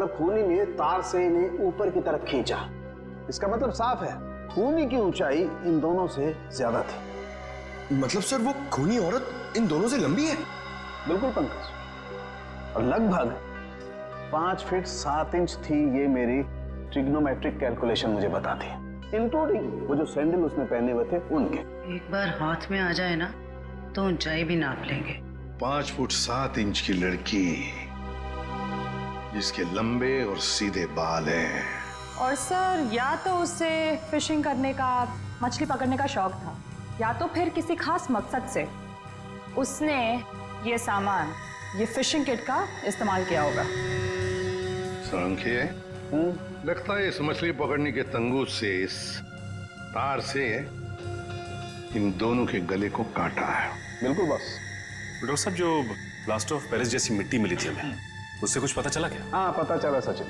मतलब खूनी ने तार से इन्हें ऊपर की तरफ खींचा। इसका मतलब साफ है, खूनी की ऊंचाई इन दोनों से ज्यादा थी। मतलब सर वो खूनी औरत इन दोनों से लंबी है? बिल्कुल पंकज, और लगभग 5 फीट 7 इंच थी, ये मेरी ट्रिग्नोमेट्रिक कैलकुलेशन मुझे बताती है, इंक्लूडिंग वो जो सैंडल उसने पहने हुए थे उनके। एक बार हाथ में आ जाए ना तो ऊंचाई भी नाप लेंगे। 5 फुट 7 इंच की लड़की जिसके लंबे और सीधे बाल हैं। और सर या तो उसे फिशिंग करने का, मछली पकड़ने का शौक था, या तो फिर किसी खास मकसद से उसने ये सामान, ये फिशिंग किट का इस्तेमाल किया होगा। सांख्य, लगता है इस मछली पकड़ने के तंगूर से, इस तार से इन दोनों के गले को काटा है। बिल्कुल बॉस। डॉक्टर साहब, जो प्लास्टर ऑफ पेरिस जैसी मिट्टी मिली थी हमें, उससे कुछ पता चला क्या? हाँ पता चला सचिन।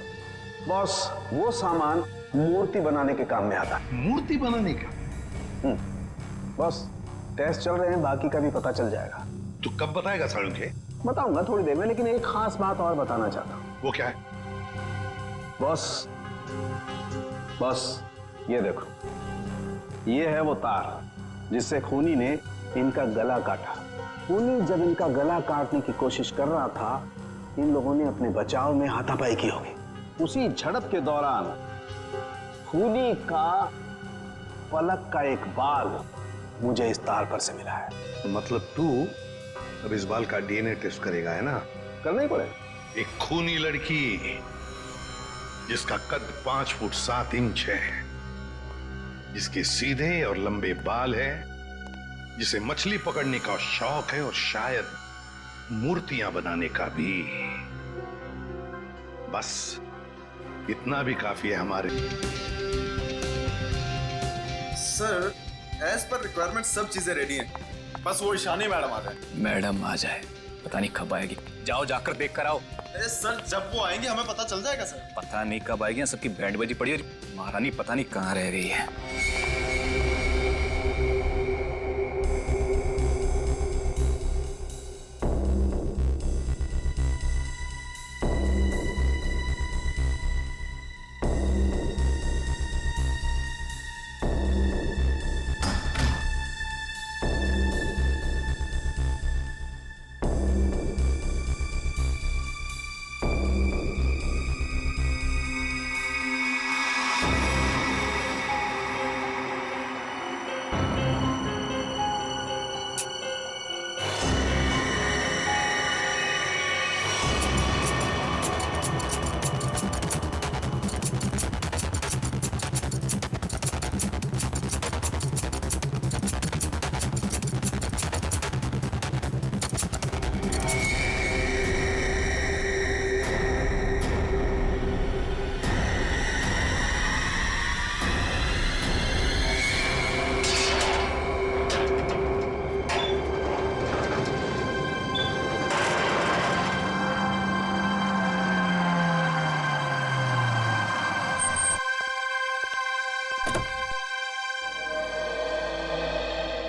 बॉस, वो सामान मूर्ति बनाने के काम में आता है। मूर्ति बनाने का? बॉस, टेस्ट चल रहे हैं, बाकी का भी पता चल जाएगा। तू कब बताएगा सांख्य? बताऊंगा थोड़ी देर में, लेकिन एक खास बात और बताना चाहता हूँ। वो क्या है? बॉस, ये देखो, ये है वो तार जिससे खूनी ने इनका गला काटा। खूनी जब इनका गला काटने की कोशिश कर रहा था, इन लोगों ने अपने बचाव में हाथापाई की होगी। उसी झड़प के दौरान खूनी का पलक का एक बाल मुझे इस तार पर से मिला है। मतलब तू अब इस बाल का डीएनए टेस्ट करेगा, है ना? करना ही पड़ेगा। एक खूनी लड़की जिसका कद 5 फुट 7 इंच है, जिसके सीधे और लंबे बाल है, जिसे मछली पकड़ने का शौक है और शायद मूर्तियां बनाने का भी। बस इतना भी काफी है हमारे। सर एज पर रिक्वायरमेंट सब चीजें रेडी हैं, बस वो ईशानी मैडम आ जाए। मैडम आ जाए, पता नहीं कब आएगी। जाओ जाकर देख कर आओ। अरे सर जब वो आएंगे हमें पता चल जाएगा सर। पता नहीं कब आएगी, सबकी बैंड बजी पड़ी और महारानी पता नहीं कहाँ रह गई है।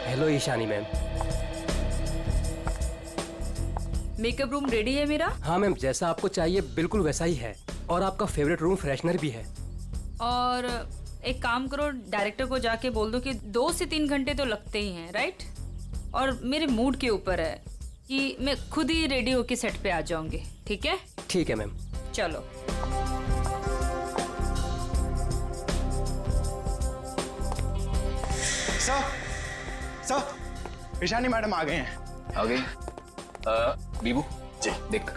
Hello Ishani ma'am. Makeup room ready है मेरा? हाँ मैम, जैसा आपको चाहिए बिल्कुल वैसा ही है, और आपका फेवरेट रूम फ्रेशनर भी है। और एक काम करो, डायरेक्टर को जाके बोल दो कि 2 से 3 घंटे तो लगते ही हैं, राइट? और मेरे मूड के ऊपर है कि मैं खुद ही रेडी होके सेट पे आ जाऊंगी, ठीक है? ठीक है मैम। चलो। सर ईशानी मैडम आ गए हैं। आ गई? बीबू जी, देख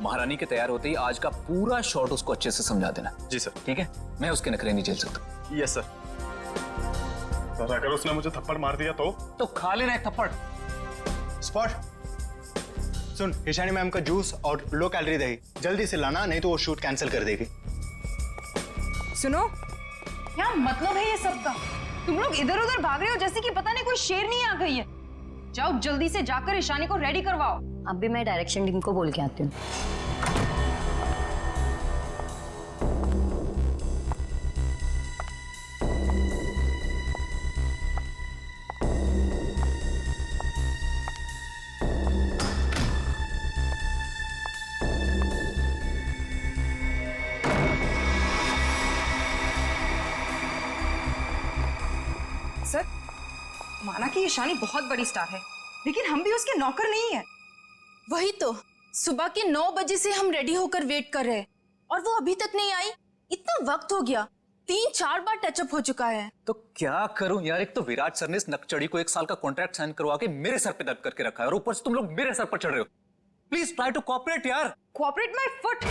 महारानी के तैयार होते ही आज का पूरा शॉट उसको अच्छे से समझा देना। जी सर। ठीक है, मैं उसके नखरे नहीं झेल सकता। Yes sir. सर अगर उसने मुझे थप्पड़ मार दिया तो खा लेना एक थप्पड़। स्पॉट सुन, ईशानी मैम का जूस और लो कैलोरी दही जल्दी से लाना, नहीं तो वो शूट कैंसिल कर देगी। सुनो, क्या मतलब है ये सब का? तुम लोग इधर उधर भाग रहे हो जैसे कि पता नहीं कोई शेरनी आ गई है। जाओ जल्दी से जाकर ईशानी को रेडी करवाओ। अब भी मैं डायरेक्शन टीम को बोल के आती हूँ। माना कि ईशानी बहुत बड़ी स्टार है, लेकिन हम भी उसके नौकर नहीं है। वही तो, सुबह के 9 बजे से हम रेडी होकर वेट कर रहे हैं और वो अभी तक नहीं आई। इतना वक्त हो गया, 3-4 बार टचअप हो चुका है। तो क्या करूं यार, एक तो विराट सर ने इस नकचड़ी को 1 साल का कॉन्ट्रैक्ट साइन करवा के मेरे सर पे दर्द करके रखा है और ऊपर से तुम लोग मेरे सर पर चढ़ रहे हो। प्लीज ट्राई टू कोऑपरेट यार। Cooperate my foot.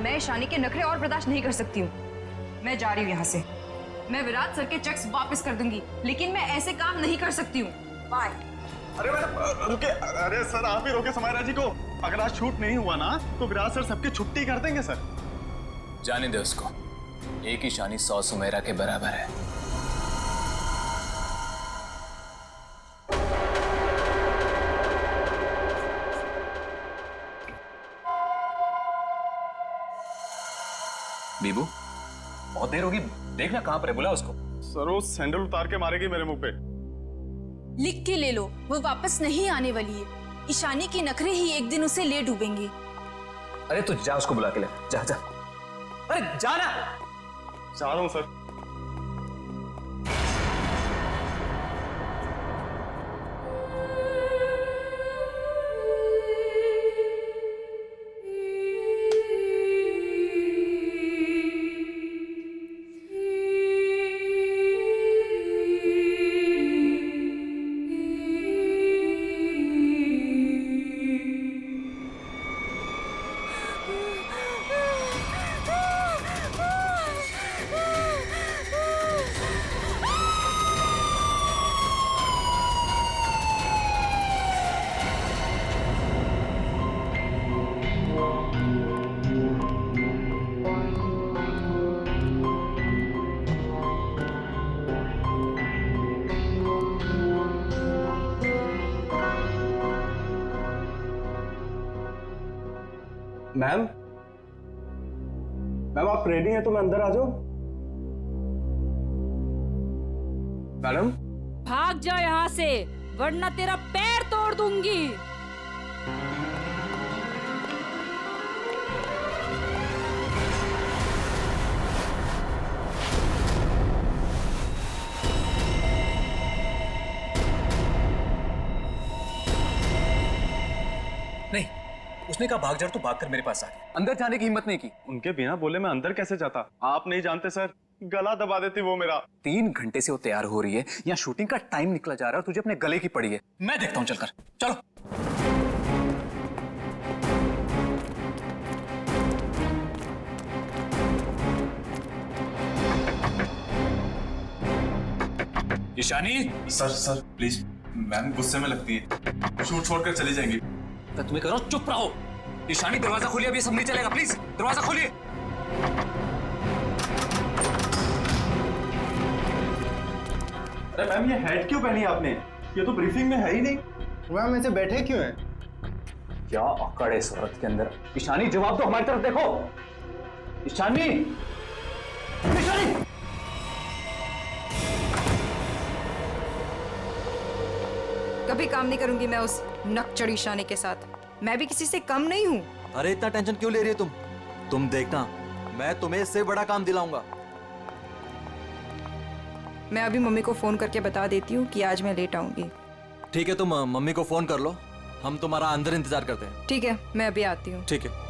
मैं ईशानी के नखरे और बर्दाश्त नहीं कर सकती हूँ। मैं जा रही हूँ यहाँ से। मैं विराट सर के चेक्स वापस कर दूंगी, लेकिन मैं ऐसे काम नहीं कर सकती हूँ। बाय। अरे मैडम रुके, अरे सर आप ही रोके समायरा जी को। अगर आज शूट नहीं हुआ ना तो विराट सर सबकी छुट्टी कर देंगे सर। जाने दे उसको, एक ईशानी 100 सुमेरा के बराबर है। बीबू बहुत देर होगी, देखना कहां पर है, बुला उसको। सर वो सैंडल उतार के मारेगी मेरे मुंह पे। लिख के ले लो, वो वापस नहीं आने वाली है। ईशानी के नखरे ही एक दिन उसे ले डूबेंगे। अरे तू जा, उसको बुला के ले, जा जा। अरे जाना। जा रहा हूं सर। मैम, मैम आप रेडी हैं तो मैं अंदर आ जाऊं? मैडम भाग जा यहाँ से, वरना तेरा पैर तोड़ दूंगी। नहीं, उसने कहा भाग जा, तो भागकर मेरे पास आ गया। अंदर जाने की हिम्मत नहीं की। उनके बिना बोले मैं अंदर कैसे जाता? आप नहीं जानते सर, गला दबा देती वो मेरा। 3 घंटे से वो तैयार हो रही है, यहाँ शूटिंग का टाइम निकला जा रहा है, तुझे अपने गले की पड़ी है। मैं देखता हूँ, चलकर चलो। ईशानी। सर प्लीज, मैम गुस्से में लगती है, शूट छोड़कर चली जाएंगी। तो तुम्हें करो, चुप रहो। ईशानी दरवाजा खोलिए, अभी सब नहीं चलेगा, प्लीज दरवाजा खोलिए। अरे मैम ये हेड क्यों पहनी आपने? ये तो ब्रीफिंग में है ही नहीं। मैम ऐसे बैठे क्यों हैं? क्या अकड़ है इस औरत के अंदर। ईशानी जवाब दो, हमारी तरफ देखो। ईशानी, ईशानी। कभी काम नहीं करूंगी मैं उस नकचड़ी ईशानी के साथ। मैं भी किसी से कम नहीं हूँ। अरे इतना टेंशन क्यों ले रही है तुम देखना, मैं तुम्हें इससे बड़ा काम दिलाऊंगा। मैं अभी मम्मी को फोन करके बता देती हूँ कि आज मैं लेट आऊंगी। ठीक है, तुम मम्मी को फोन कर लो, हम तुम्हारा अंदर इंतजार करते हैं। ठीक है, मैं अभी आती हूँ। ठीक है।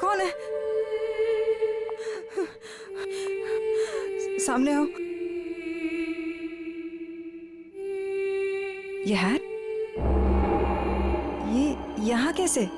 कौन है? सामने आओ। ये हैट, ये यहाँ कैसे?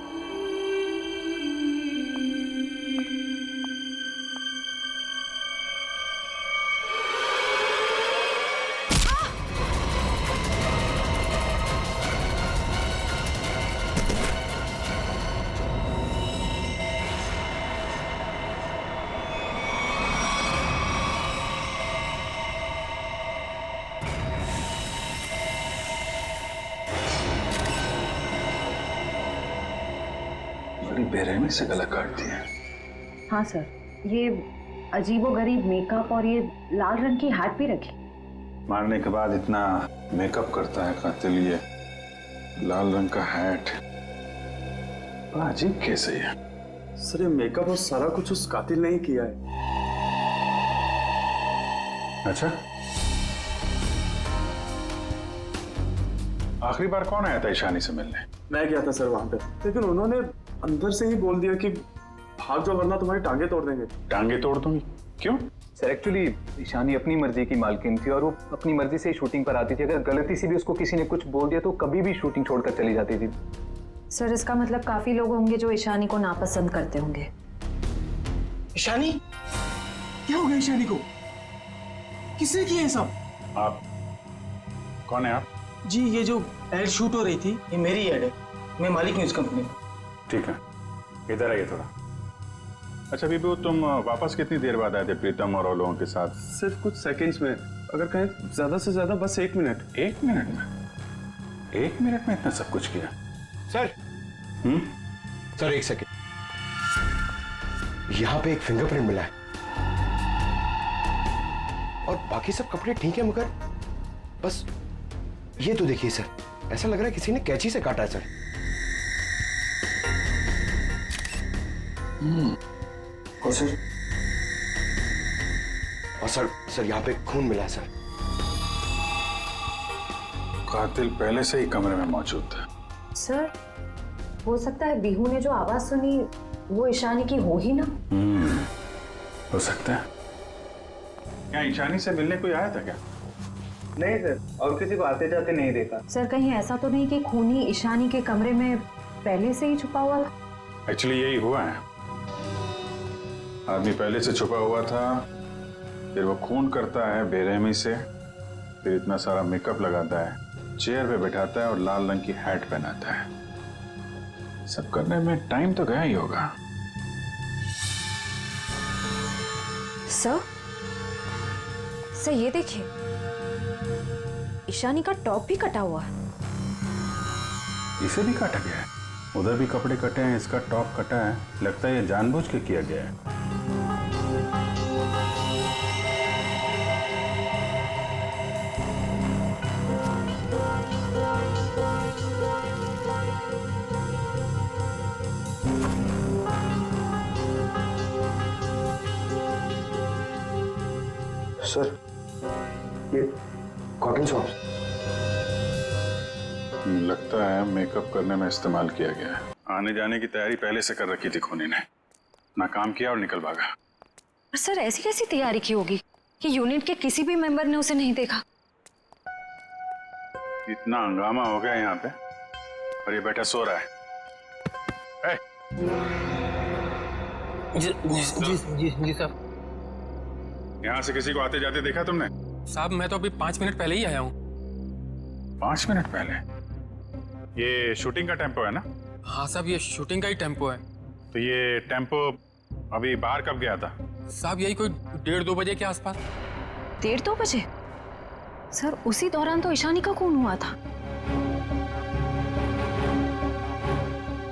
बेरहमी से गला काट दिया। हाँ सर, ये अजीबोगरीब मेकअप और ये लाल रंग की हैट भी रखी। मारने के बाद इतना मेकअप करता है कातिल, ये लाल रंग का हैट बड़ा अजीब कैसे है। सर ये मेकअप और सारा कुछ उस कातिल ने ही किया है। अच्छा, आखिरी बार कौन आया था ईशानी से मिलने? मैं गया था सर वहां पे, लेकिन उन्होंने अंदर से ही बोल दिया कि भाग जाओ वरना तुम्हारी टांगे तोड़ देंगे। टांगे तोड़ दूंगी? क्यों? सर एक्चुअली ईशानी अपनी मर्जी की मालकिन थी और वो अपनी मर्जी से ही शूटिंग पर आती थी। अगर गलती से भी उसको किसी ने कुछ बोल दिया तो कभी भी शूटिंग छोड़कर चली जाती थी। सर इसका मतलब काफी लोग होंगे जो ईशानी को नापसंद करते होंगे। ईशानी? क्या हो गया ईशानी को? किसने किया ये सब? आप कौन है आप? जी ये जो एड शूट हो रही थी ये मेरी एड है, मैं मालिक हूँ इस कंपनी का। ठीक है, इधर आइए थोड़ा। अच्छा विभू, तुम वापस कितनी देर बाद आए थे प्रीतम और लोगों के साथ? सिर्फ कुछ सेकंड्स में, अगर कहें ज्यादा से ज्यादा बस 1 मिनट। 1 मिनट में? 1 मिनट में इतना सब कुछ किया? सर। सर 1 सेकंड, यहाँ पे एक फिंगरप्रिंट मिला है और बाकी सब कपड़े ठीक है, मगर बस ये तो देखिए सर, ऐसा लग रहा है किसी ने कैंची से काटा है सर। और सर यहाँ पे खून मिला है सर। कातिल पहले से ही कमरे में मौजूद था। सर हो सकता है बिहू ने जो आवाज सुनी वो ईशानी की हो ही ना। हो सकता है। क्या ईशानी से मिलने कोई आया था क्या? नहीं सर, और किसी को आते जाते नहीं देखा। सर कहीं ऐसा तो नहीं कि खूनी ईशानी के कमरे में पहले से ही छुपा हुआ था? एक्चुअली यही हुआ है, आदमी पहले से छुपा हुआ था, फिर वो खून करता है बेरहमी से, फिर इतना सारा मेकअप लगाता है, चेयर पे बैठाता है और लाल रंग की हैट पहनाता है। सब करने में टाइम तो गया ही होगा। सर ये देखिए, ईशानी का टॉप भी कटा हुआ है। इसे भी काटा गया है? उधर भी कपड़े कटे हैं, इसका टॉप कटा है। लगता है ये जानबूझ के किया गया है। सर ये कॉटन सॉक्स लगता है मेकअप करने में इस्तेमाल किया गया है। आने जाने की तैयारी पहले से कर रखी थी खूनी ने, ना काम किया और निकल भागा। पर सर ऐसी कैसी तैयारी की होगी कि यूनिट के किसी भी मेंबर ने उसे नहीं देखा? इतना हंगामा हो गया यहाँ पे और ये बैठा सो रहा है। जी साहब। यहाँ से किसी को आते जाते देखा तुमने? साहब मैं तो अभी 5 मिनट पहले ही आया हूँ। 5 मिनट पहले? ये शूटिंग का टेम्पो है ना? हाँ साहब ये शूटिंग का ही टेम्पो है। तो ये टेम्पो अभी बाहर कब गया था? साहब यही कोई 1:30-2 बजे के आसपास। 1:30-2 बजे? सर उसी दौरान तो ईशानी का खून हुआ था।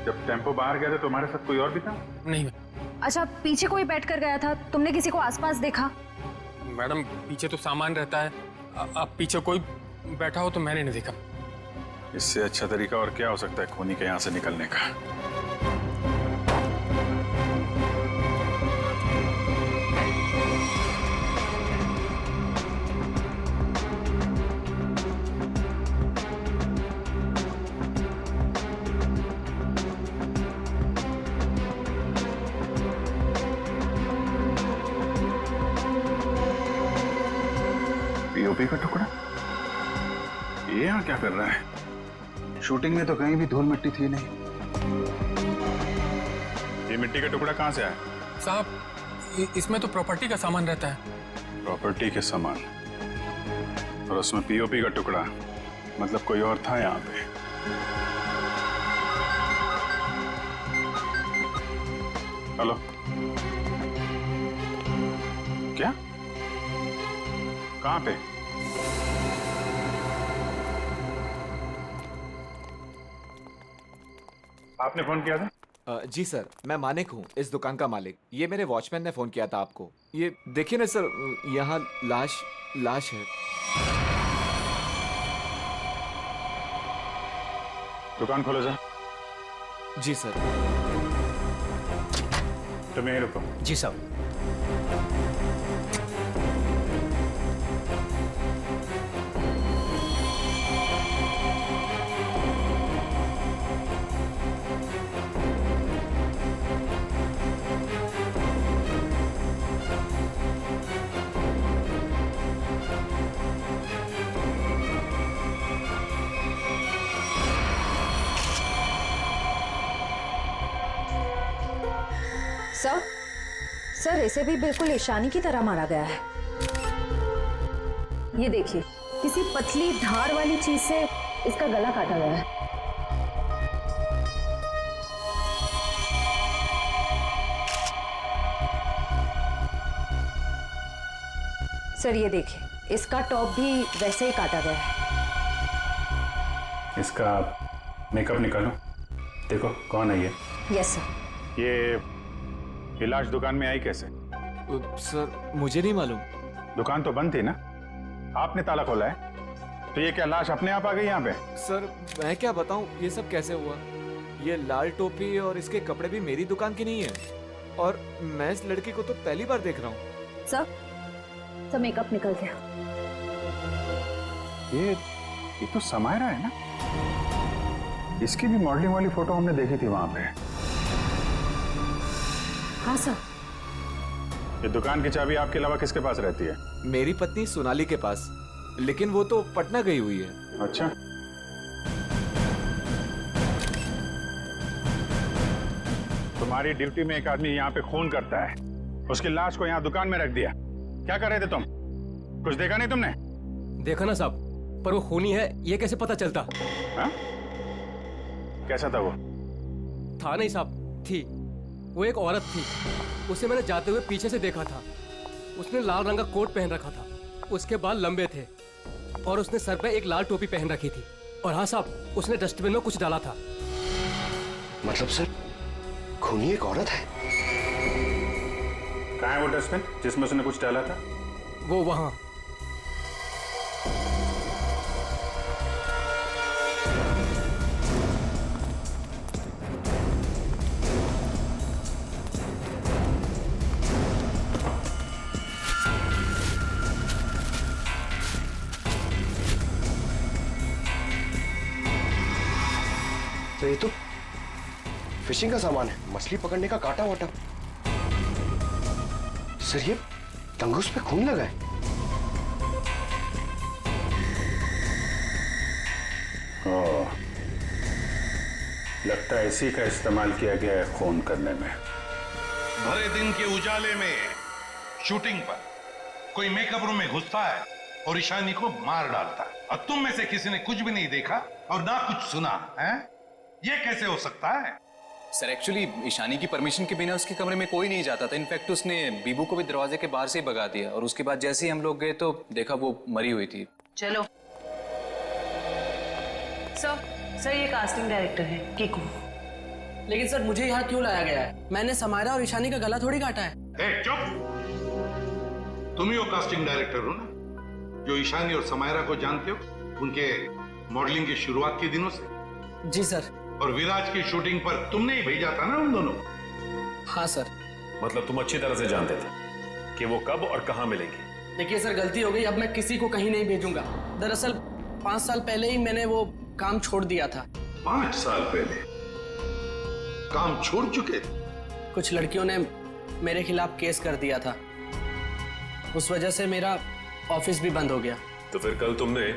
जब टेम्पो बाहर गया था तुम्हारे साथ कोई और भी था? नहीं। अच्छा पीछे कोई बैठ कर गया था, तुमने किसी को आसपास देखा? मैडम पीछे तो सामान रहता है, अब पीछे कोई बैठा हो तो मैंने नहीं देखा। इससे अच्छा तरीका और क्या हो सकता है खूनी के यहाँ से निकलने का? पीओपी का टुकड़ा ये यहाँ क्या कर रहा है? शूटिंग में तो कहीं भी धूल मिट्टी थी नहीं। ये मिट्टी का टुकड़ा कहाँ से आया? साहब इसमें तो प्रॉपर्टी का सामान रहता है। प्रॉपर्टी के सामान और उसमें पीओपी का टुकड़ा, मतलब कोई और था यहाँ पे। हेलो, क्या? कहाँ पे? आपने फोन किया था? जी सर, मैं मानिक हूँ, इस दुकान का मालिक। ये मेरे वॉचमैन ने फोन किया था आपको। ये देखिए ना सर, यहाँ लाश है। दुकान खोलो जा। जी सर। तुम यहीं रुको। जी साहब। सर इसे भी बिल्कुल ईशानी की तरह मारा गया है। ये देखिए, किसी पतली धार वाली चीज से इसका गला काटा गया है। सर ये देखिए, इसका टॉप भी वैसे ही काटा गया है। इसका मेकअप निकालो, देखो कौन है ये। Yes sir. ये लाश दुकान में आई कैसे? सर मुझे नहीं मालूम। दुकान तो बंद थी ना, आपने ताला खोला है, तो ये क्या लाश अपने आप आ गई यहाँ पे? सर मैं क्या बताऊं, ये सब कैसे हुआ? ये लाल टोपी और इसके कपड़े भी मेरी दुकान की नहीं है, और मैं इस लड़की को तो पहली बार देख रहा हूँ। सर मेकअप निकल गया। ये तो समायरा है ना, इसकी भी मॉडलिंग वाली फोटो हमने देखी थी वहां पे। हाँ सर। ये दुकान की चाबी आपके अलावा किसके पास रहती है? मेरी पत्नी सोनाली के पास, लेकिन वो तो पटना गई हुई है। अच्छा, तुम्हारी ड्यूटी में एक आदमी यहाँ पे खून करता है, उसकी लाश को यहाँ दुकान में रख दिया, क्या कर रहे थे तुम? कुछ देखा नहीं तुमने? देखा ना साहब, पर वो खूनी है ये कैसे पता चलता? हा? कैसा था वो? था नहीं साहब, थी। वो एक औरत थी, उसे मैंने जाते हुए पीछे से देखा था। उसने लाल रंग का कोट पहन रखा था, उसके बाल लंबे थे, और उसने सर पे एक लाल टोपी पहन रखी थी। और हाँ साहब, उसने डस्टबिन में कुछ डाला था। मतलब सर, खूनी एक औरत है? कहाँ है वो डस्टबिन जिसमें उसने कुछ डाला था? वो वहां। तो ये तो फिशिंग का सामान है, मछली पकड़ने का कांटा वाटा। सर ये तंगूस पे खून लगा है। ओह, लगता है इसी का इस्तेमाल किया गया है खून करने में। भरे दिन के उजाले में शूटिंग पर कोई मेकअप रूम में घुसता है और ईशानी को मार डालता है, और तुम में से किसी ने कुछ भी नहीं देखा और ना कुछ सुना है? ये कैसे हो सकता है? सर एक्चुअली ईशानी की परमिशन के बिना उसके कमरे में कोई नहीं जाता था। इनफैक्ट उसने बीबू को भी दरवाजे के बाहर से ही भगा दिया, और उसके बाद जैसे ही हम लोग गए तो देखा वो मरी हुई थी। चलो सर ये कास्टिंग डायरेक्टर है कीकू। लेकिन सर मुझे यहाँ क्यों लाया गया है? मैंने समायरा और ईशानी का गला थोड़ी काटा है। ए, चुप! तुम ही वो कास्टिंग डायरेक्टर हो ना, जो ईशानी और समायरा को जानते हो उनके मॉडलिंग की शुरुआत के दिनों से? जी सर। और विराज की शूटिंग पर तुमने ही भेजा था ना उन दोनों? हाँ सर। मतलब तुम अच्छी तरह से जानते थे कि वो कब और कहां मिलेंगी? देखिए सर, गलती हो गई, अब मैं किसी को कहीं नहीं भेजूंगा। दरअसल 5 साल पहले ही मैंने वो काम छोड़ दिया था। 5 साल पहले काम छोड़ चुके थे? कुछ लड़कियों ने मेरे खिलाफ केस कर दिया था, उस वजह से मेरा ऑफिस भी बंद हो गया। तो फिर कल तुमने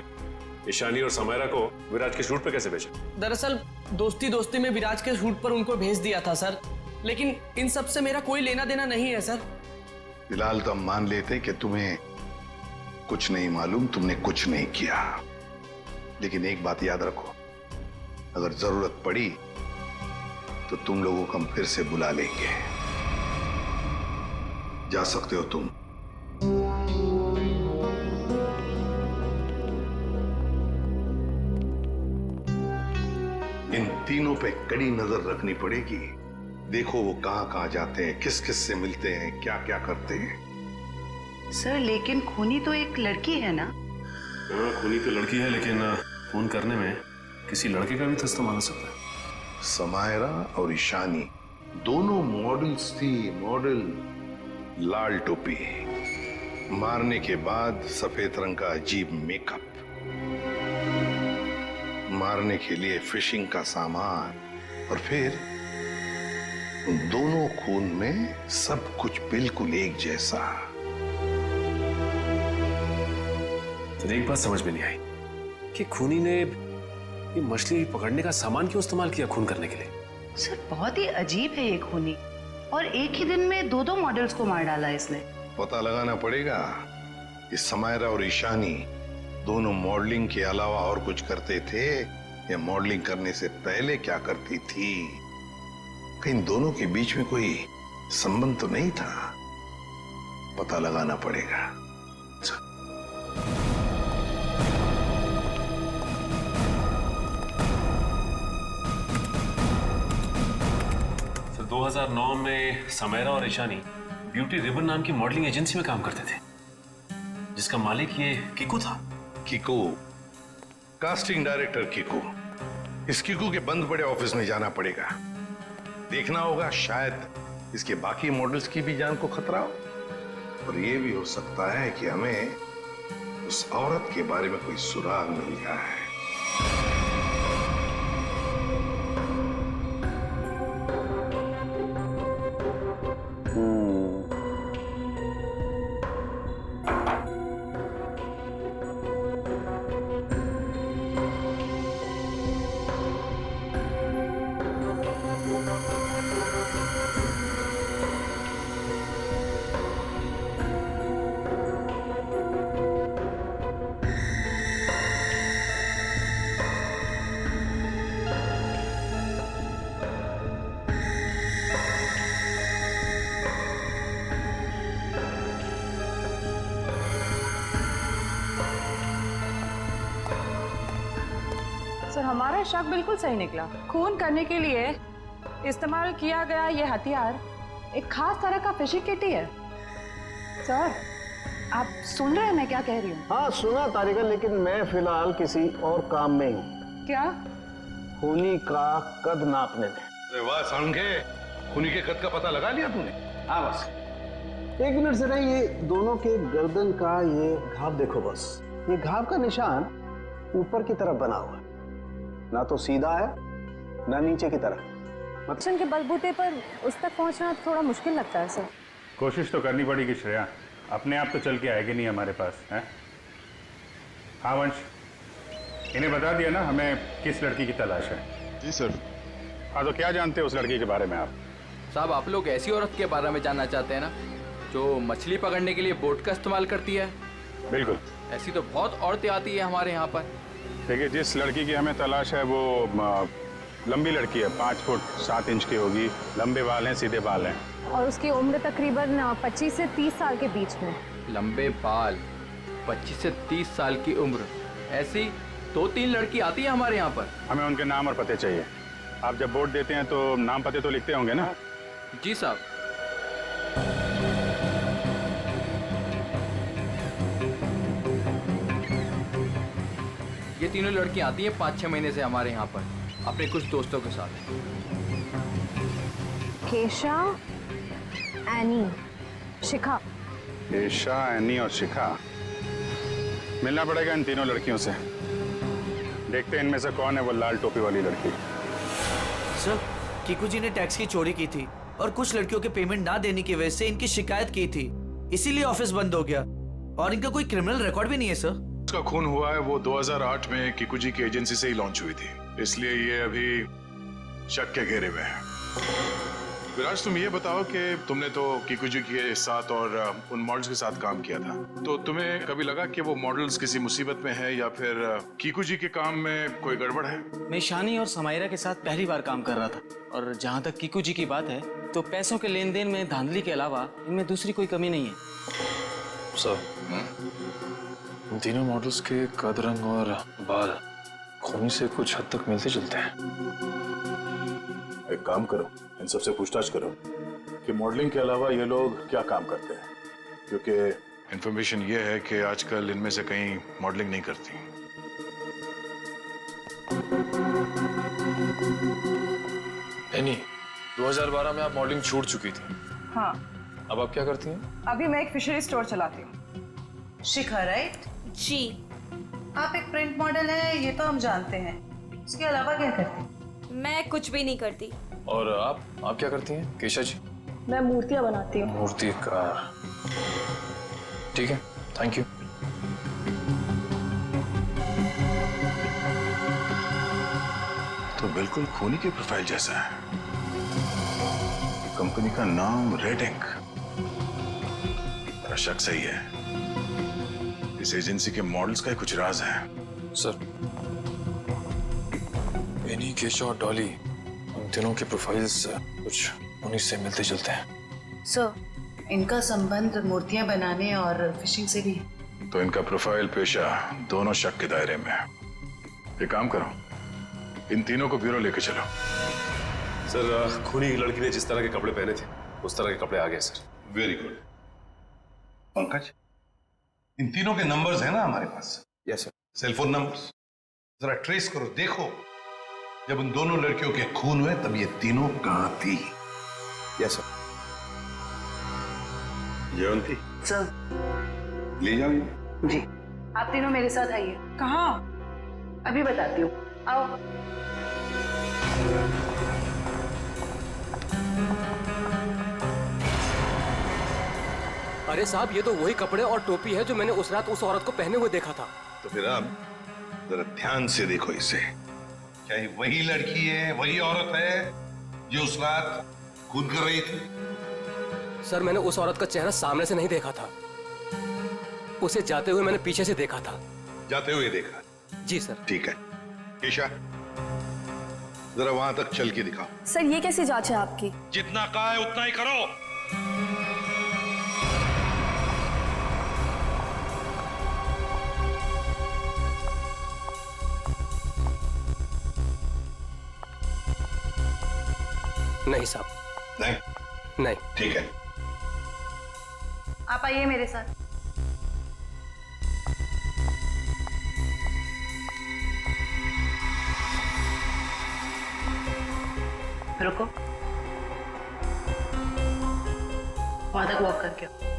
ईशानी और समायरा को विराज के शूट पे कैसे भेजा? दरअसल दोस्ती दोस्ती में विराज के शूट पर उनको भेज दिया था सर, लेकिन इन सब से मेरा कोई लेना देना नहीं है सर। फिलहाल तो हम मान लेते कि तुम्हें कुछ नहीं मालूम, तुमने कुछ नहीं किया, लेकिन एक बात याद रखो, अगर जरूरत पड़ी तो तुम लोगों को हम फिर से बुला लेंगे। जा सकते हो तुम। इन तीनों पे कड़ी नजर रखनी पड़ेगी, देखो वो कहाँ कहाँ जाते हैं, किस किस से मिलते हैं, क्या क्या करते हैं। सर लेकिन खूनी तो एक लड़की है ना? हाँ, खूनी तो लड़की है, लेकिन खून करने में किसी लड़के का भी तो इस्तेमाल हो सकता है। समायरा और ईशानी दोनों मॉडल्स थी, मॉडल। लाल टोपी, मारने के बाद सफेद रंग का अजीब मेकअप, मारने के लिए फिशिंग का सामान, और फिर दोनों खून में सब कुछ बिल्कुल एक जैसा। तो एक बात समझ में नहीं आई कि खूनी ने ये मछली पकड़ने का सामान क्यों इस्तेमाल किया खून करने के लिए। सर बहुत ही अजीब है ये खूनी, और एक ही दिन में दो दो मॉडल्स को मार डाला इसने। पता लगाना पड़ेगा कि समायरा और ईशानी दोनों मॉडलिंग के अलावा और कुछ करते थे या मॉडलिंग करने से पहले क्या करती थी। कहीं दोनों के बीच में कोई संबंध तो नहीं था, पता लगाना पड़ेगा। तो 2009 में समायरा और ईशानी ब्यूटी रिबन नाम की मॉडलिंग एजेंसी में काम करते थे, जिसका मालिक ये किकू था। Kiku, casting director Kiku. इस किकू के बंद पड़े ऑफिस में जाना पड़ेगा, देखना होगा शायद इसके बाकी मॉडल्स की भी जान को खतरा हो, और ये भी हो सकता है कि हमें उस औरत के बारे में कोई सुराग मिल जाए। सर हमारा शक बिल्कुल सही निकला। खून करने के लिए इस्तेमाल किया गया ये हथियार एक खास तरह का फिशिंग किट ही है। सर आप सुन रहे हैं मैं क्या कह रही हूँ? हाँ सुना तारिका, लेकिन मैं फिलहाल किसी और काम में हूँ। क्या? खूनी का कद नापने में। अरे वाह सांगे, खूनी के कद का पता लगा लिया तूने? हाँ बस एक मिनट जरा, ये दोनों के गर्दन का ये घाव देखो बस। ये घाव का निशान ऊपर की तरफ बना हुआ है, ना तो सीधा है ना नीचे की तरफ। मतलब के बलबूते पर उस तक पहुंचना थोड़ा मुश्किल लगता है सर। कोशिश तो करनी पड़ेगी श्रेया, अपने आप तो चल के आएगी नहीं हमारे पास है। हाँ वंश, इन्हें बता दिया ना हमें किस लड़की की तलाश है? जी सर। हाँ तो क्या जानते हैं उस लड़की के बारे में आप? साहब आप लोग ऐसी औरत के बारे में जानना चाहते हैं ना जो मछली पकड़ने के लिए बोट का इस्तेमाल करती है? बिल्कुल। ऐसी तो बहुत औरतें आती है हमारे यहाँ पर। देखिए जिस लड़की की हमें तलाश है वो लंबी लड़की है, 5 फुट 7 इंच की होगी, लंबे बाल हैं, सीधे बाल हैं, और उसकी उम्र तकरीबन 25 से 30 साल के बीच में। लंबे बाल, 25 से 30 साल की उम्र, ऐसी 2-3 लड़की आती है हमारे यहाँ पर। हमें उनके नाम और पते चाहिए। आप जब वोट देते हैं तो नाम पते तो लिखते होंगे ना? जी साहब। ये तीनों लड़कियां आती हैं 5-6 महीने से हमारे यहाँ पर अपने कुछ दोस्तों के साथ। केशा, एनी, शिखा। केशा, एनी और शिखा। मिलना पड़ेगा इन तीनों लड़कियों से, देखते हैं इनमें से कौन है वो लाल टोपी वाली लड़की। सर कीकू जी ने टैक्स की चोरी की थी और कुछ लड़कियों के पेमेंट ना देने की वजह से इनकी शिकायत की थी, इसीलिए ऑफिस बंद हो गया, और इनका कोई क्रिमिनल रिकॉर्ड भी नहीं है सर। उसका खून हुआ है वो 2008 में किकू जी की एजेंसी से ही लॉन्च हुई थी, इसलिए ये अभी शक के घेरे में है। विराज तुम ये बताओ कि तुमने तो किकू जी के साथ और उन मॉडल्स के साथ काम किया था, तो तुम्हें कभी लगा कि वो मॉडल्स किसी मुसीबत में है या फिर किकू जी के काम में कोई गड़बड़ है? मैं शानी और समायरा के साथ पहली बार काम कर रहा था, और जहाँ तक किकू जी की बात है तो पैसों के लेन देन में धांधली के अलावा इनमें दूसरी कोई कमी नहीं है। सर, इन तीनों मॉडल्स के कद, रंग और बाल खूनी से कुछ हद तक मिलते जुलते हैं। एक काम करो, इन सबसे पूछताछ करो कि मॉडलिंग के अलावा ये लोग क्या काम करते हैं, क्योंकि इंफॉर्मेशन ये है कि आजकल इनमें से कहीं मॉडलिंग नहीं करती। एनी, 2012 में आप मॉडलिंग छूट चुकी थी। हाँ, अब आप क्या करती हैं? अभी मैं एक फिशरी स्टोर चलाती हूँ। शिखा, राइट? जी। आप एक प्रिंट मॉडल है, ये तो हम जानते हैं। उसके अलावा क्या करती हैं? मैं कुछ भी नहीं करती। और आप क्या करती हैं केशा जी? मैं मूर्तियां बनाती हूँ। मूर्तिकार, ठीक है, थैंक यू। तो बिल्कुल खूनी की प्रोफाइल जैसा है। कंपनी का नाम रेड इंक। मेरा शक सही है, इस एजेंसी के मॉडल्स का ही कुछ राज है। सर, एनी, केशा और डॉली, उन तीनों के प्रोफाइल्स कुछ उन्हीं से मिलते जुलते हैं। सर, इनका संबंध मूर्तियां बनाने और फिशिंग से भी। तो इनका प्रोफाइल पेशा दोनों शक के दायरे में है। एक काम करो, इन तीनों को ब्यूरो लेके चलो। सर, खूनी की लड़की ने जिस तरह के कपड़े पहने थे उस तरह के कपड़े आ गए सर। Very good. पंकज, इन तीनों के नंबर्स हैं ना हमारे पास? Yes sir. सेलफोन नंबर्स जरा ट्रेस करो, देखो जब उन दोनों लड़कियों के खून हुए तब ये तीनों कहां थी। Yes sir. जयंती, सर। ले जाओ जी। आप तीनों मेरे साथ आइए। कहाँ? अभी बताती हूँ, आओ। अरे साहब, ये तो वही कपड़े और टोपी है जो मैंने उस रात उस औरत को पहने हुए देखा था। तो फिर अब जरा ध्यान से देखो इसे। क्या ये वही लड़की है, वही औरत है जो उस रात खून कर रही थी? सर, मैंने उस औरत का चेहरा सामने से नहीं देखा था, उसे जाते हुए मैंने पीछे से देखा था। जाते हुए देखा? जी सर। ठीक है, केशा जरा वहां तक चल के दिखाओ। सर, ये कैसी जांच है आपकी? जितना कहा है उतना ही करो। नहीं साहब। नहीं? नहीं। ठीक है, आप आइए मेरे साथ। रुको, वहां तक वॉक करके आओ।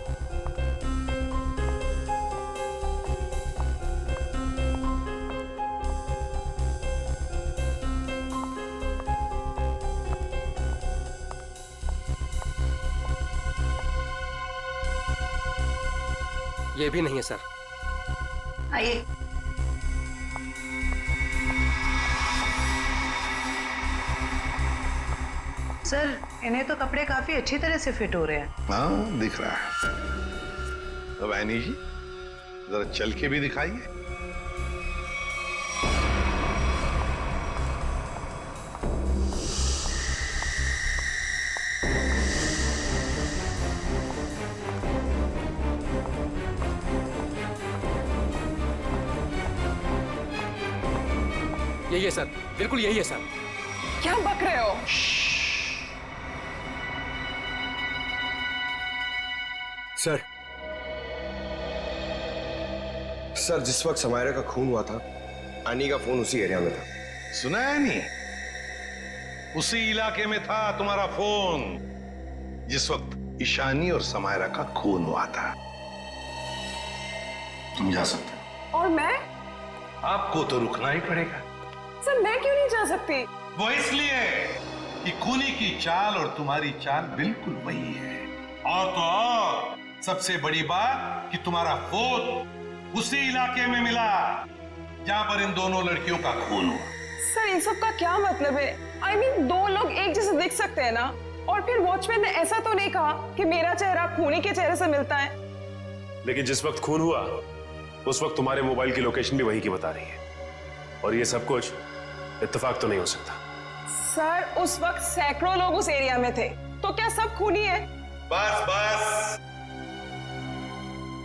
ये भी नहीं है सर। आइए। सर, इन्हें तो कपड़े काफी अच्छी तरह से फिट हो रहे हैं। हाँ, दिख रहा है। अब ऐनी जी जरा चल के भी दिखाइए। यही है सर, बिल्कुल यही है सर। क्या बक रहे हो? सर, जिस वक्त समायरा का खून हुआ था, एनी का फोन उसी एरिया में था। सुना है नहीं? उसी इलाके में था तुम्हारा फोन जिस वक्त ईशानी और समायरा का खून हुआ था। तुम जा सकते हो। और मैं? आपको तो रुकना ही पड़ेगा। सर, मैं क्यों नहीं जा सकती? वो इसलिए कि खूनी की चाल और तुम्हारी चाल बिल्कुल वही है। और तो और सबसे बड़ी बात कि तुम्हारा फोन उसी इलाके में मिला जहां पर इन दोनों लड़कियों का खून हुआ। सर, इन सब का क्या मतलब है? I mean, दो लोग एक जैसे दिख सकते हैं ना? और फिर वॉचमैन ने ऐसा तो नहीं कहा कि मेरा चेहरा खूनी के चेहरे से मिलता है। लेकिन जिस वक्त खून हुआ उस वक्त तुम्हारे मोबाइल की लोकेशन भी वही की बता रही है, और ये सब कुछ इत्तेफाक तो नहीं हो सकता। सर, उस वक्त सैकड़ों लोग उस एरिया में थे, तो क्या सब खूनी है? बस बस,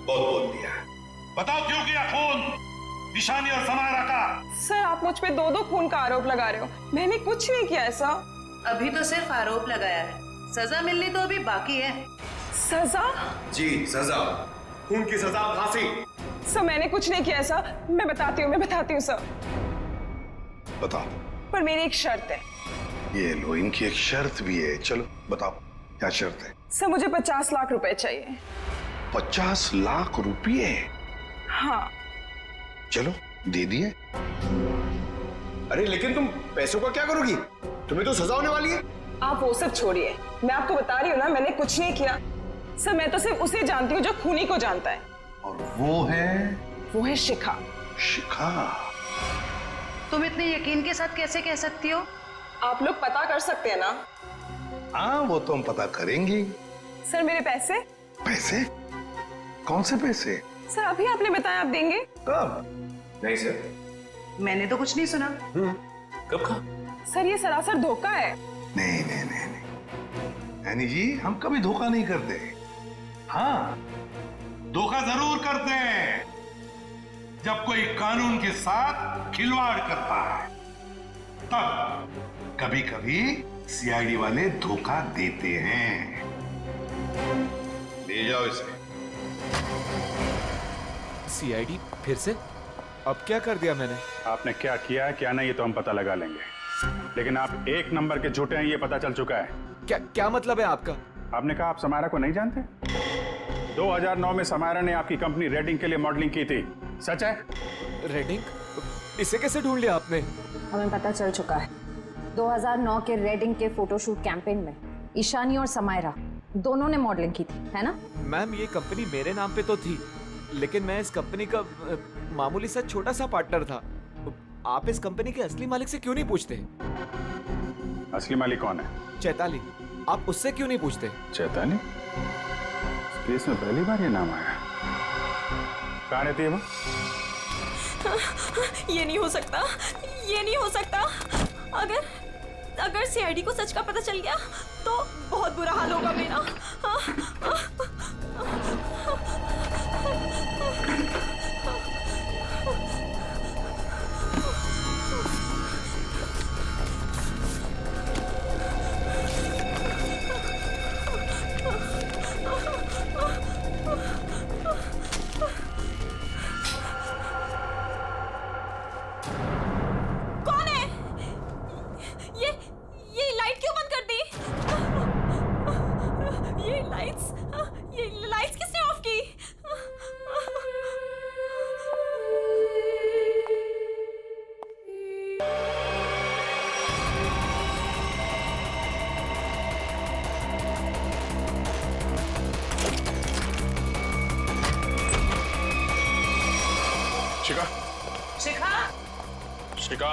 बहुत बोल दिया। बताओ क्यों किया खून? ईशानी और समारा का। सर आप मुझ पे दो खून का आरोप लगा रहे हो। मैंने कुछ नहीं किया ऐसा। अभी तो सिर्फ आरोप लगाया है, सजा मिलनी तो अभी बाकी है। सजा? जी सजा, खून की सजा, फांसी। सर मैंने कुछ नहीं किया ऐसा। मैं बताती हूँ सर। बताओ। पर मेरी एक शर्त है। ये लो, इनकी एक शर्त भी है। चलो बताओ क्या शर्त है। सर मुझे 50 लाख रुपए चाहिए। 50 लाख रुपये? हाँ। चलो दे दिए। अरे लेकिन तुम पैसों का क्या करोगी? तुम्हें तो सजा होने वाली है। आप वो सब छोड़िए, मैं आपको बता रही हूँ ना, मैंने कुछ नहीं किया। सर मैं तो सिर्फ उसे जानती हूँ जो खूनी को जानता है। और वो है शिखा। शिखा? तुम इतने यकीन के साथ कैसे कह सकती हो? आप लोग पता कर सकते हैं ना? हाँ वो तो हम पता करेंगे। सर मेरे पैसे? पैसे? कौन से पैसे? सर अभी आपने बताया आप देंगे। कब? नहीं सर, मैंने तो कुछ नहीं सुना। कब कहा? सर ये सरासर धोखा है। नहीं नहीं नहीं नहीं, यानी जी हम कभी धोखा नहीं करते। हाँ धोखा जरूर करते हैं जब कोई कानून के साथ खिलवाड़ करता है, तब कभी कभी सीआईडी वाले धोखा देते हैं। ले जाओ इसे। सीआईडी फिर से? अब क्या कर दिया मैंने? आपने क्या किया है क्या नहीं ये तो हम पता लगा लेंगे, लेकिन आप एक नंबर के झूठे हैं ये पता चल चुका है। क्या मतलब है आपका? आपने कहा आप समारा को नहीं जानते। 2009 में समारा ने आपकी कंपनी रेडिंग के लिए मॉडलिंग की थी, सच है? रेडिंग? इसे कैसे ढूंढ लिया आपने? हमें पता चल चुका है। 2009 के रेडिंग के फोटोशूट कैंपेन में ईशानी और समायरा दोनों ने मॉडलिंग की थी, है ना? मैम ये कंपनी मेरे नाम पे तो थी, लेकिन मैं इस कंपनी का मामूली सा छोटा सा पार्टनर था। आप इस कंपनी के असली मालिक से क्यों नहीं पूछते? असली मालिक कौन है? चैताली। आप उससे क्यों नहीं पूछते? चैताली? केस में पहली बार ये नाम आया। कहाँ रहती है वो? ये नहीं हो सकता, ये नहीं हो सकता। अगर सीआईडी को सच का पता चल गया तो बहुत बुरा हाल होगा मेरा। लाइट्स किसने ऑफ की? शिखा, शिखा, शिखा,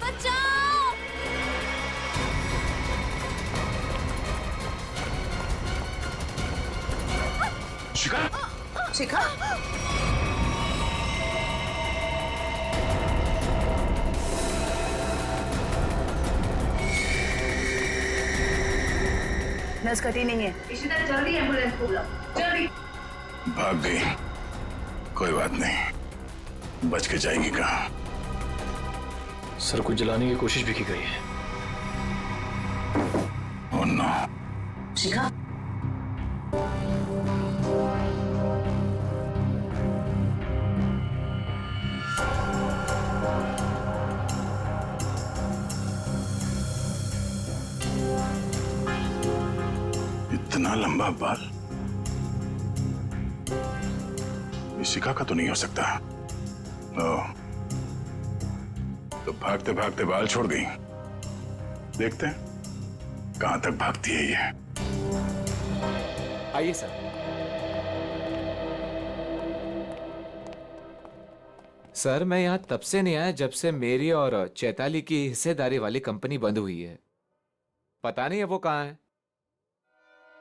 बचाओ! शिखा, शिखा, नस कटी नहीं है। जल्दी एम्बुलेंस को बुलाओ, जल्दी। भाग गई। कोई बात नहीं, बच के जाएगी कहाँ? सर को जलाने की कोशिश भी की गई है। Oh no. शिखा, इतना लंबा बाल शिखा का तो नहीं हो सकता। तो भागते भागते बाल छोड़ गई। देखते हैं कहां तक भागती है ये। आइए सर। सर मैं यहाँ तब से नहीं आया जब से मेरी और चैताली की हिस्सेदारी वाली कंपनी बंद हुई है। पता नहीं है वो कहाँ है।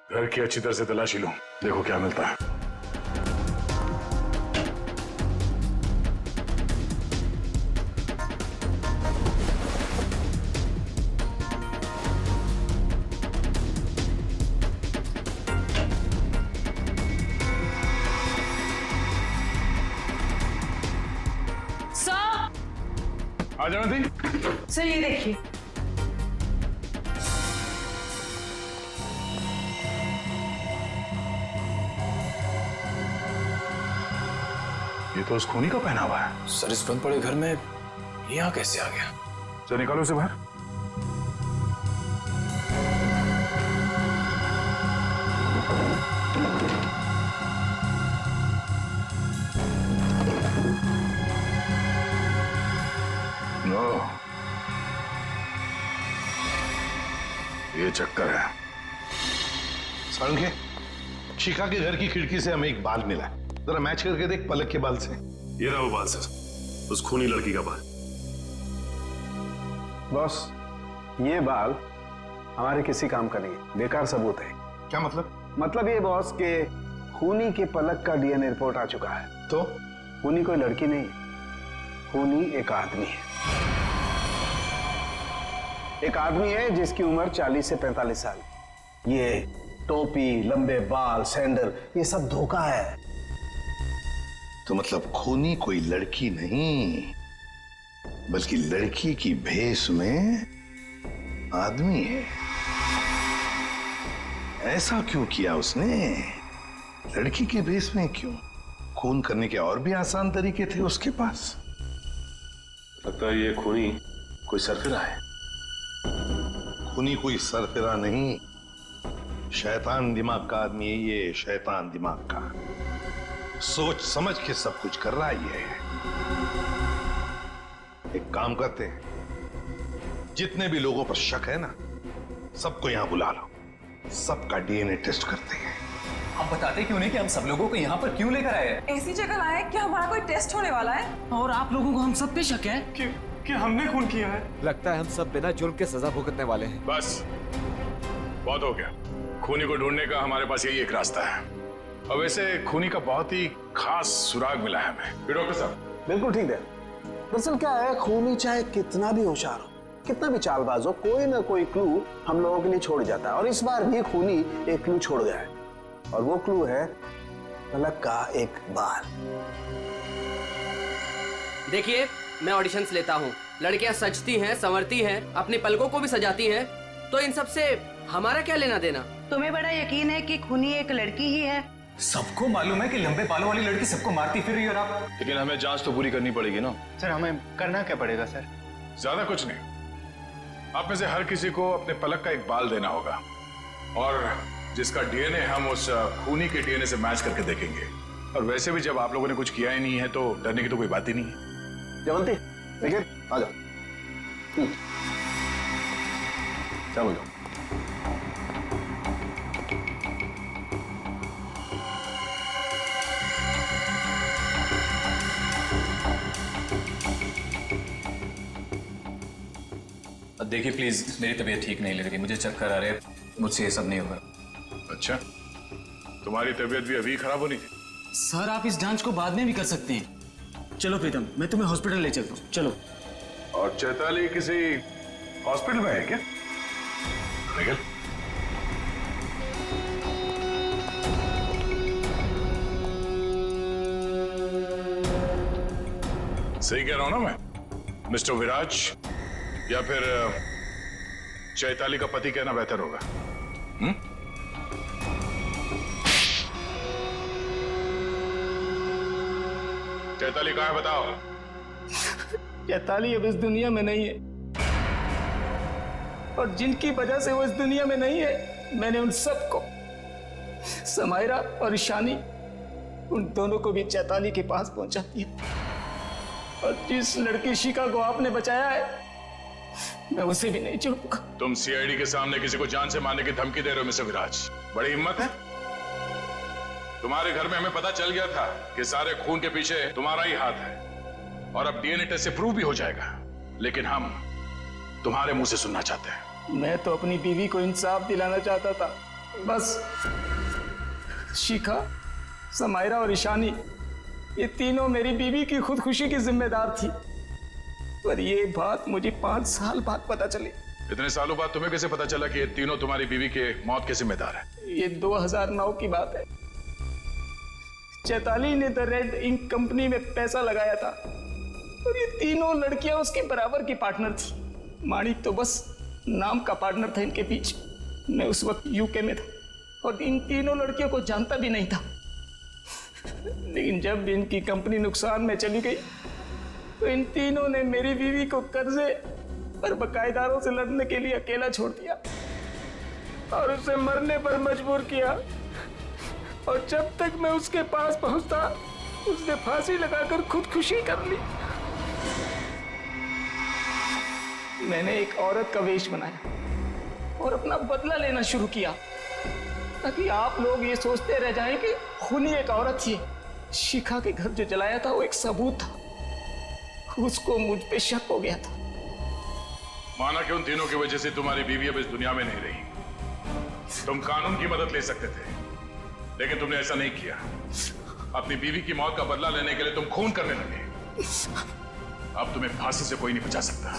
घर की अच्छी तरह से तलाशी लो, देखो क्या मिलता है। आ जाओ थी। सर ये देखिए, ये तो उस खूनी का पहना हुआ है। सर इस बंद पड़े घर में यहाँ कैसे आ गया? चल निकालो उसे बाहर। नो, ये चक्कर है। सारंगे, शिखा के घर की खिड़की से हमें एक बाल मिला, जरा मैच करके देख पलक के बाल से। ये रहा वो बाल सर, उस खूनी लड़की का बाल। बॉस, ये बाल हमारे किसी काम का नहीं है, बेकार सबूत है। क्या मतलब? मतलब ये बॉस के खूनी के पलक का डीएनए रिपोर्ट आ चुका है। तो खूनी कोई लड़की नहीं है, खूनी एक आदमी है। एक आदमी है जिसकी उम्र 40 से 45 साल। ये टोपी, लंबे बाल, सैंडल, ये सब धोखा है। तो मतलब खूनी कोई लड़की नहीं, बल्कि लड़की की भेष में आदमी है। ऐसा क्यों किया उसने? लड़की के भेष में क्यों? खून करने के और भी आसान तरीके थे उसके पास। लगता है ये खूनी कोई सरफिरा है। खूनी कोई सरफिरा नहीं, शैतान दिमाग का आदमी है ये, शैतान दिमाग का। सोच समझ के सब कुछ कर रहा है ये। एक काम करते हैं, जितने भी लोगों पर शक है ना, सबको यहां बुला लो, सबका डीएनए टेस्ट करते हैं। आप बताते क्यों नहीं कि हम सब लोगों को यहाँ पर क्यों लेकर आए हैं? ऐसी जगह लाए क्या हमारा कोई टेस्ट होने वाला है? और आप लोगों को हम सब पे शक है कि हमने खून किया है। लगता है हम सब बिना जुर्म के सजा भुगतने वाले हैं। बस बहुत हो गया। खूनी को ढूंढने का हमारे पास यही एक रास्ता है। और वैसे खूनी का बहुत ही खास सुराग मिला है हमें। डॉक्टर साहब बिल्कुल ठीक है। दरअसल क्या है, खूनी चाहे कितना भी होशियार हो, कितना भी चालबाज हो, कोई ना कोई क्लू हम लोगों के लिए छोड़ जाता है। और इस बार भी खूनी एक क्लू छोड़ गया है, और वो क्लू है पलक का एक बाल। देखिए, मैं ऑडिशंस लेता हूँ, लड़कियां सजती हैं, संवरती हैं, अपनी पलकों को भी सजाती हैं, तो इन सब से हमारा क्या लेना देना? तुम्हें बड़ा यकीन है कि खूनी एक लड़की ही है? सबको मालूम है कि लंबे बालों वाली लड़की सबको मारती फिर रही है। और आप, लेकिन हमें जांच तो पूरी करनी पड़ेगी ना। सर हमें करना क्या पड़ेगा सर? ज्यादा कुछ नहीं, आप में से हर किसी को अपने पलक का एक बाल देना होगा, और जिसका डीएनए हम उस खूनी के डीएनए से मैच करके देखेंगे। और वैसे भी जब आप लोगों ने कुछ किया ही नहीं है तो डरने की तो कोई बात ही नहीं है। जयवंती, देखिए, आ जाओ। चलो जाओ। देखिए प्लीज, मेरी तबीयत ठीक नहीं लग रही, मुझे चक्कर आ रहे हैं, मुझसे ये सब नहीं होगा। अच्छा, तुम्हारी तबीयत भी अभी खराब होनी थी? सर आप इस जांच को बाद में भी कर सकते हैं। चलो प्रीतम, मैं तुम्हें हॉस्पिटल ले चलता हूँ, चलो। और चैताली किसी हॉस्पिटल में है क्या? निकल। सही कह रहा हूं ना मैं? मिस्टर विराज या फिर चैताली का पति कहना बेहतर होगा। चैताली कहाँ है बताओ? चैताली अब इस दुनिया में नहीं है, और जिनकी वजह से वो इस दुनिया में नहीं है, मैंने उन सबको, समायरा और ईशानी, उन दोनों को भी चैताली के पास पहुंचा दिया। और जिस लड़की शिखा को आपने बचाया है, मैं उसे भी नहीं छोड़ूंगा। तुम सीआईडी के सामने किसी को जान से मारने की धमकी दे रहे हो मिस्टर विराज, बड़ी हिम्मत है तुम्हारे। घर में हमें पता चल गया था कि सारे खून के पीछे तुम्हारा ही हाथ है, और अब डीएनए टेस्ट से प्रूव भी हो जाएगा, लेकिन हम तुम्हारे मुंह से सुनना चाहते हैं। मैं तो अपनी बीवी को इंसाफ दिलाना चाहता था, बस शिखा, समायरा और ईशानी, ये तीनों मेरी बीवी की खुदकुशी की जिम्मेदार थी, पर ये बात मुझे 5 साल बाद पता चली। इतने सालों बाद तुम्हें कैसे पता चला कि ये तीनों तुम्हारी बीवी के मौत के जिम्मेदार है? ये 2009 की बात है। चैताली ने द रेड इंक कंपनी में पैसा लगाया था, और ये तीनों लड़कियां उसके बराबर की पार्टनर थी। माणिक तो बस नाम का पार्टनर था इनके बीच। मैं उस वक्त यूके में था और इन तीनों लड़कियों को जानता भी नहीं था। लेकिन जब इनकी कंपनी नुकसान में चली गई तो इन तीनों ने मेरी बीवी को कर्जे और बकायेदारों से लड़ने के लिए अकेला छोड़ दिया और उसे मरने पर मजबूर किया। और जब तक मैं उसके पास पहुंचता उसने फांसी लगाकर खुदकुशी कर ली। मैंने एक औरत का वेश बनाया और अपना बदला लेना शुरू किया ताकि आप लोग ये सोचते रह जाएं कि खूनी एक औरत थी। शिखा के घर जो जलाया था वो एक सबूत था। उसको मुझ पे शक हो गया था। माना कि उन तीनों की वजह से तुम्हारी बीवी अब इस दुनिया में नहीं रही। तुम कानून की मदद ले सकते थे, लेकिन तुमने ऐसा नहीं किया। अपनी बीवी की मौत का बदला लेने के लिए तुम खून करने लगे। अब तुम्हें फांसी से कोई नहीं बचा सकता।